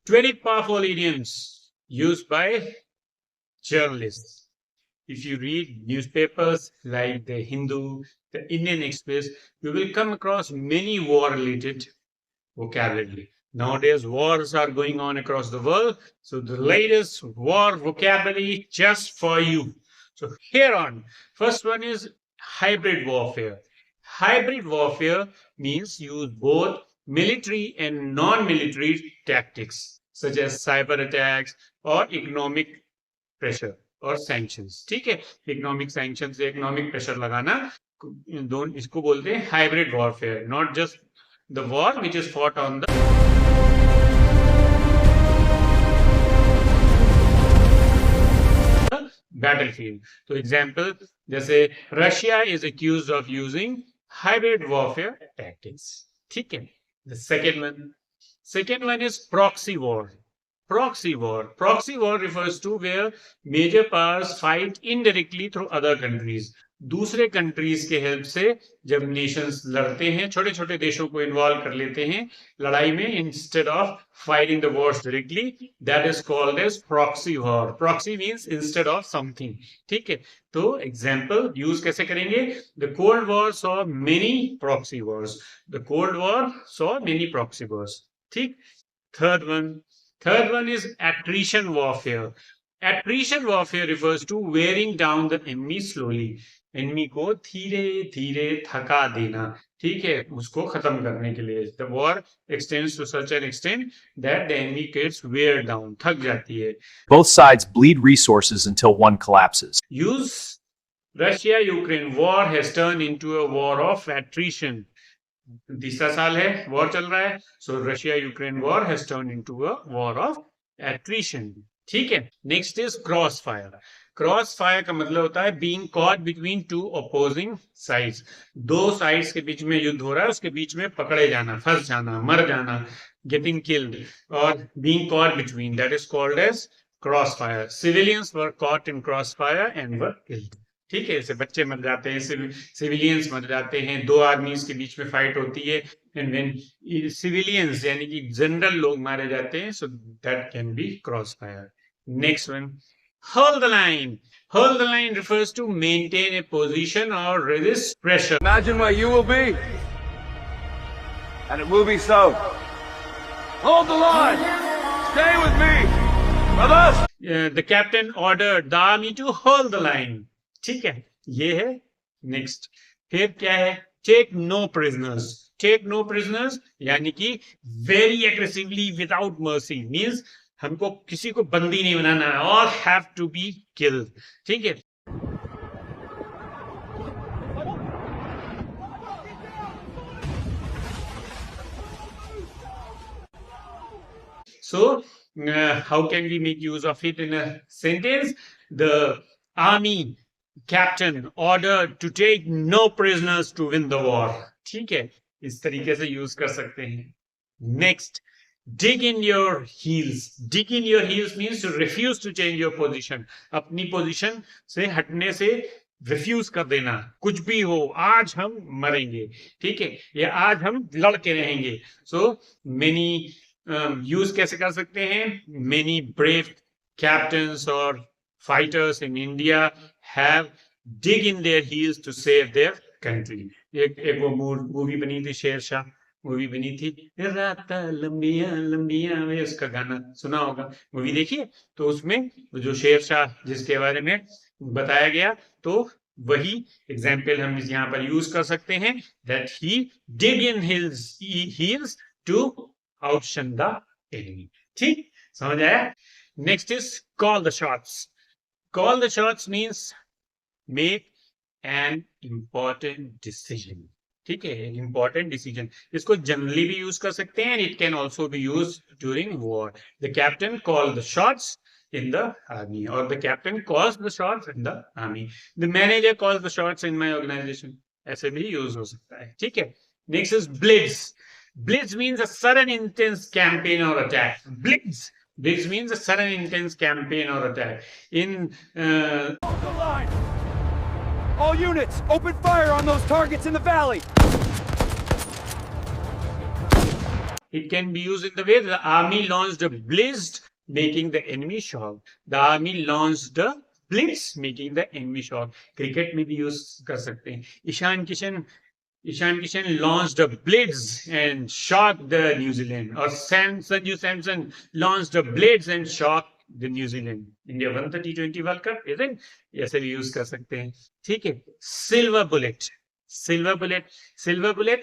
20 powerful idioms used by journalists. If you read newspapers like the Hindu, the Indian Express, you will come across many war-related vocabulary. Nowadays, wars are going on across the world. So the latest war vocabulary just for you. So here on, first one is hybrid warfare. Hybrid warfare means use both military and non-military tactics, such as cyber attacks or economic pressure और sanctions. ठीक है, economic sanction से economic pressure लगाना, दोनों इसको बोलते हैं hybrid warfare. Not just the war which is fought on the battlefield. तो एग्जांपल जैसे Russia is accused of using hybrid warfare tactics. ठीक है. The second one is proxy war. Proxy war. Proxy war refers to where major powers fight indirectly through other countries. दूसरे countries के help से जब Nations लड़ते हैं, छोटे छोटे देशों को इन्वॉल्व कर लेते हैं लड़ाई में, instead of fighting the wars directly, that is called as proxy war. Proxy means instead of something. ठीक है. तो एग्जांपल यूज कैसे करेंगे? The cold war saw many proxy wars. The cold war saw many proxy wars. ठीक. Third one is attrition warfare. Attrition warfare refers to wearing down the enemy slowly. Enemy को धीरे धीरे थका देना. ठीक है, उसको खत्म करने के लिए. The war extends to such an extent that the enemy gets wear down. थक जाती है. Both sides bleed resources until one collapses. Use Russia-Ukraine war has turned into a war of attrition. तीसरा साल है, वॉर चल रहा है. सो Russia Ukraine war has turn into a war of attrition. ठीक है. Next is cross fire. Cross fire का मतलब होता है being caught between two opposing sides. दो साइड्स के बीच में युद्ध हो रहा है, उसके बीच में पकड़े जाना, फंस जाना, मर जाना, गेटिंग किल्ड, और being caught between, that is called as cross fire. Civilians were caught in cross fire and were killed. ठीक है. ऐसे बच्चे मर जाते हैं, सिविलियंस मर जाते हैं, दो आर्मीज के बीच में फाइट होती है, एंड व्हेन सिविलियंस यानी कि जनरल लोग मारे जाते हैं, so that can be cross fire. Next one, hold the line. Hold the line refers to maintain a position or resist pressure. Imagine where you will be, and it will be so. Hold the line. Stay with me, brothers. The captain ordered the army to hold the line. ठीक है. ये है. Next फिर क्या है? Take no prisoners. Take no prisoners यानी कि very aggressively without mercy, means हमको किसी को बंदी नहीं बनाना है, all have to be killed. ठीक है. So how can we make use of it in a sentence? The army captain ordered to take no prisoners to win the war. ठीक है. इस तरीके से यूज कर सकते हैं. Next, dig in your heels. Dig in your heels means to refuse to change your position. अपनी position से हटने से रिफ्यूज कर देना. कुछ भी हो, आज हम मरेंगे. ठीक है, या आज हम लड़के रहेंगे. सो मेनी यूज कैसे कर सकते हैं? मेनी ब्रेव कैप्टन्स और fighters in India have dig in their heels to save their country. एक वो मूवी बनी थी, शेरशाह मूवी बनी थी, रात लंबिया लंबिया में, उसका गाना सुना होगा, मूवी देखिए. तो उसमें जो शेरशाह जिसके बारे में बताया गया, तो वही एग्जाम्पल हम यहाँ पर यूज कर सकते हैं, that he dig in his heels to outshun the enemy. ठीक, समझ आया? Next is call the shots. Call the shots means make an important decision. ठीक है, an important decision. इसको generally भी use कर सकते हैं, and it can also be used during war. The captain called the shots in the army, or the captain calls the shots in the army. The manager calls the shots in my organization. ऐसे भी use हो सकता है. ठीक है. Next is blitz. Blitz means a sudden intense campaign or attack. Blitz means a sudden intense campaign or attack. Hold the line. All units, open fire on those targets in the valley. it can be used in the way the army launched a blitz, making the enemy shocked. The army launched a blitz, making the enemy shocked. Cricket में भी use कर सकते हैं. Ishan Kishan launched a blitz and shocked the New Zealand. Or Sanju Samson launched a blitz and shocked the New Zealand. India won the T20 World Cup, isn't? ऐसे भी use कर सकते हैं. ठीक है. Silver bullet. Silver bullet,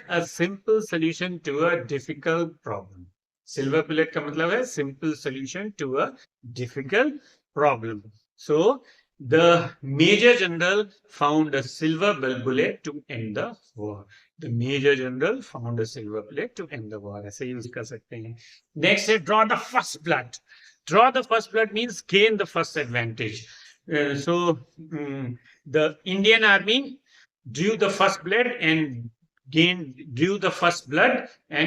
a simple solution to a difficult problem. Silver bullet का मतलब है simple solution to a difficult problem. So, the Major General found a silver bullet to end the war. The Major General found a silver bullet to end the war. ऐसे use कर सकते हैं. Next is draw the first blood. Draw the first blood means gain the first advantage. The Indian Army drew the first blood and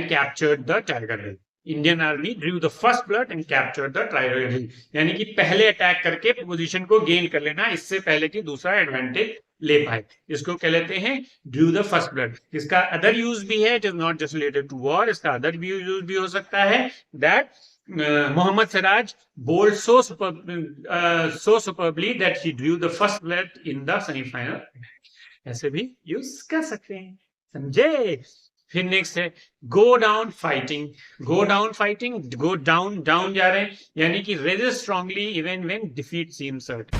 captured the Tiger Hill. Indian Army drew the first blood and captured the Tiger Hill. यानी कि पहले attack करके position को gain कर लेना, इससे पहले कि दूसरा एडवांटेज ले पाए. इसको कह लेते हैं ड्रू द फर्स्ट ब्लड. इसका अदर यूज भी है, it is not just related to war. इसका अदर भी यूज भी हो सकता है that Muhammad Siraj bowled so superbly that he drew the first blood in the semi-final. ऐसे भी यूज कर सकते हैं. समझे? फिर नेक्स्ट है go down fighting. Go down fighting, go down जा रहे हैं, यानी कि resist strongly even when defeat seems certain.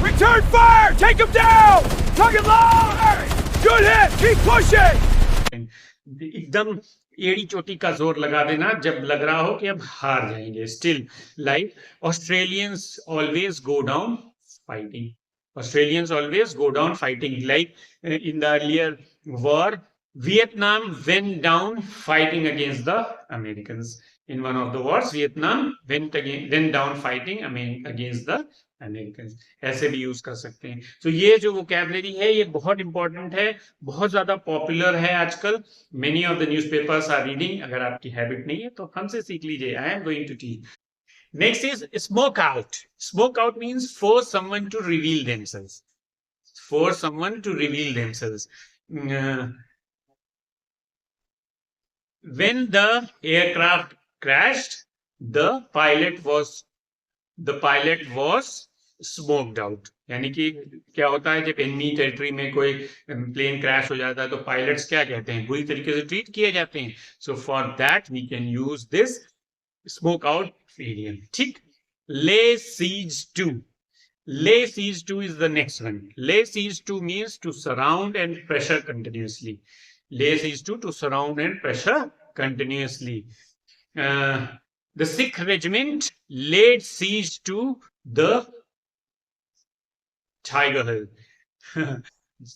Return fire! Take him down! Target low! Good hit! Keep pushing! एकदम एड़ी चोटी का जोर लगा देना जब लग रहा हो कि अब हार जाएंगे. Still like Australians always go down fighting. Australians always go down fighting. Like in the earlier war, Vietnam went down fighting against the Americans. In one of the wars, Vietnam went down fighting against the Americans. ऐसे भी use कर सकते हैं. तो ये जो vocabulary है ये बहुत इंपॉर्टेंट है, बहुत ज्यादा पॉपुलर है आजकल. Many of the newspapers are reading. अगर आपकी हैबिट नहीं है तो हमसे सीख लीजिए. I am going to teach. Next is smoke out. Smoke out means force someone to reveal themselves. Force someone to reveal themselves. When the aircraft crashed, the pilot was smoked out. यानी कि क्या होता है जब enemy territory में कोई plane crash हो जाता है तो पायलट्स क्या कहते हैं, बुरी तरीके से ट्रीट किए जाते हैं. So for that we can use this smoke out idiom. ठीक. Lay siege to. Lay siege to is the next one. Lay siege to means to surround and pressure continuously. Lay siege to surround and pressure continuously. The Sikh regiment laid siege to the Tiger Hill.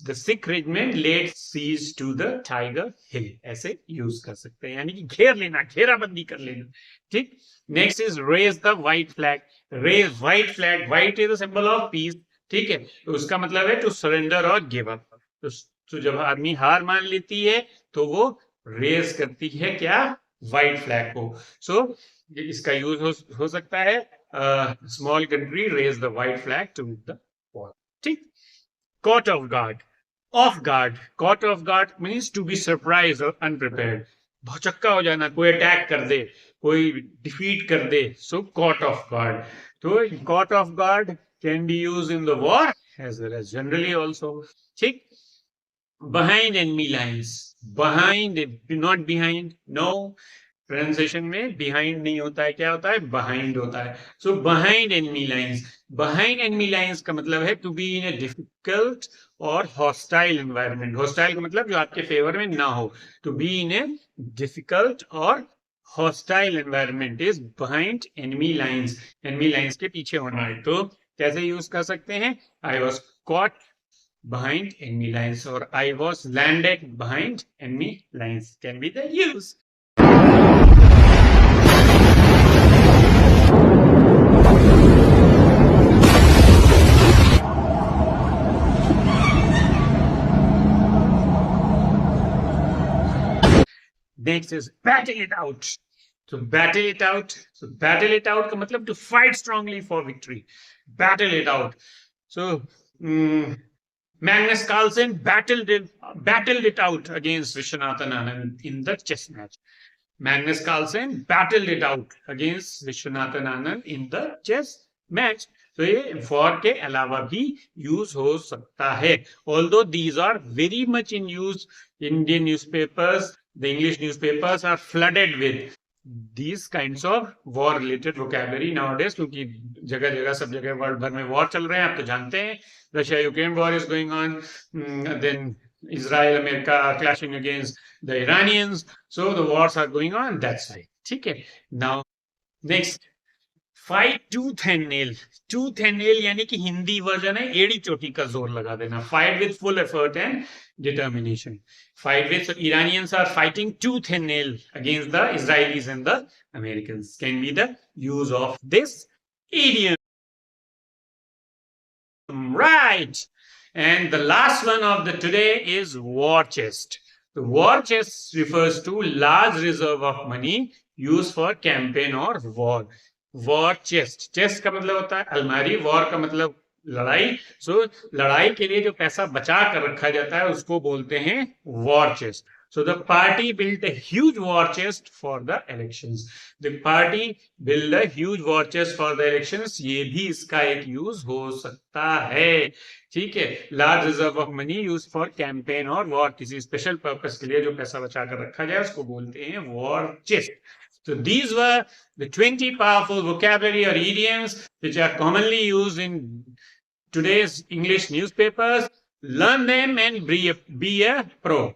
The Sikh regiment laid siege to the Tiger Hill. ऐसे use कर सकते हैं, यानी कि घेर लेना, घेराबंदी कर लेना. ठीक. Next is raise the white flag. Raise white flag. White is the symbol of peace. ठीक है. तो उसका मतलब है to surrender और give up. तो जब आदमी हार मान लेती है तो वो रेज करती है क्या, व्हाइट फ्लैग को. सो इसका यूज हो सकता है small country raise the white flag to the war. ठीक. Caught off guard. Off guard. Caught off guard means to be surprised or unprepared. भौचक्का हो जाना, कोई अटैक कर दे, कोई डिफीट कर दे. So caught off guard. तो caught off guard can be used in the war as well as generally also. ठीक. Behind enemy lines. Behind, not behind. No. Pronunciation में behind नहीं होता है, क्या होता है, behind होता है. So behind enemy lines. Behind enemy lines का मतलब है to be in a difficult or hostile environment. Hostile का मतलब जो आपके फेवर में ना हो. To be in a difficult or hostile environment is behind enemy lines. Enemy lines के पीछे होना है. तो कैसे यूज कर सकते हैं? I was caught behind enemy lines or I was landed behind enemy lines can be the use. Next is battle it out. So battle it out. So battle it out का मतलब to fight strongly for victory. Battle it out. So Magnus Carlsen battled it out against Viswanathan Anand in the chess match. Magnus Carlsen battled it out against Vishwanathan Anand in the chess match. तो ये war के अलावा भी use हो सकता है. Although these are very much in use, Indian newspapers, the English newspapers are flooded with these kinds of war related vocabulary nowadays, क्योंकि जगह जगह सब जगह वर्ल्ड भर में वॉर चल रहे हैं. आप तो जानते हैं Russia Ukraine war is going on, then Israel America are clashing against the Iranians, so the wars are going on that side. ठीक है. Now next, fight tooth and nail. Tooth and nail यानी कि Hindi version है एड़ी चोटी का जोर लगा देना. Fight with full effort and determination. Fight with, so Iranians are fighting tooth and nail against the Israelis and the Americans. Can be the use of this idiom. Right. And the last one of the today is war chest. The war chest refers to large reserve of money used for campaign or war. War chest. Chest का मतलब होता है अलमारी, war का मतलब लड़ाई. So लड़ाई के लिए जो पैसा बचा कर रखा जाता है उसको बोलते हैं war chest. So the party built a huge war chest for the elections. The party built a huge war chest for the elections. ये भी इसका एक यूज हो सकता है. ठीक है. Large reserve of money use for campaign और वॉर, किसी स्पेशल पर्पस के लिए जो पैसा बचा कर रखा जाए उसको बोलते हैं war chest. So these were the 20 powerful vocabulary or idioms which are commonly used in today's English newspapers. Learn them and be a pro.